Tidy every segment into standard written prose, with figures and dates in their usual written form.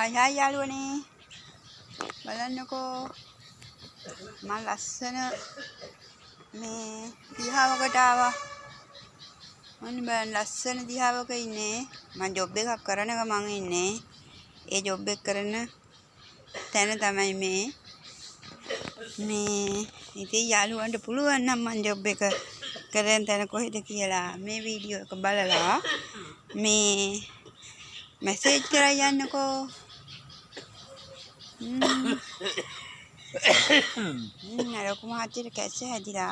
हाय යාළුවනේ බලන්නකෝ මම ලස්සන මේ දිහාවකට ආවා මම බලන්න ලස්සන දිහාවක ඉන්නේ මම ජොබ් එකක් කරන ගමන් ඉන්නේ ඒ ජොබ් එක කරන තැන තමයි මේ ඉතින් යාළුවන්ට පුළුවන් නම් මම ජොබ් එක කරන තැන කොහෙද කියලා මේ වීඩියෝ එක බලලා මේ मैसेज करा को कैसे है दिला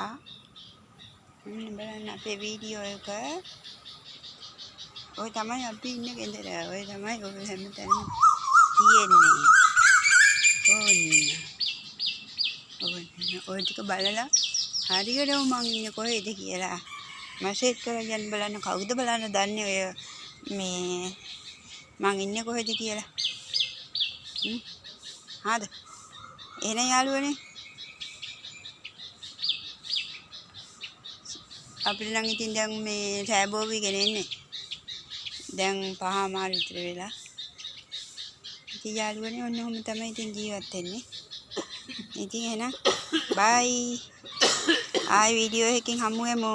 बड़ा पे वीडियो वो तमाम अभी इन्हें कहते रहे वो तमाम वो हम तेरे किए नहीं वो तो बाला हारी रो मांगने को है देखिए ला मैसेज करा बला खाऊ तो बला दान्य में मांग इन्हें को है देखिए हाँ ये नहीं යාළුවනේ අපිට නම් ඉතින් දැන් මේ සෑබෝවි ගෙනෙන්නේ දැන් පහමාර විතර වෙලා ඉතින් යාළුවනේ ඔන්න ඔහොම තමයි ඉතින් ජීවත් වෙන්නේ ඉතින් එහෙනම් බයි ආයි වීඩියෝ එකකින් හමු වෙමු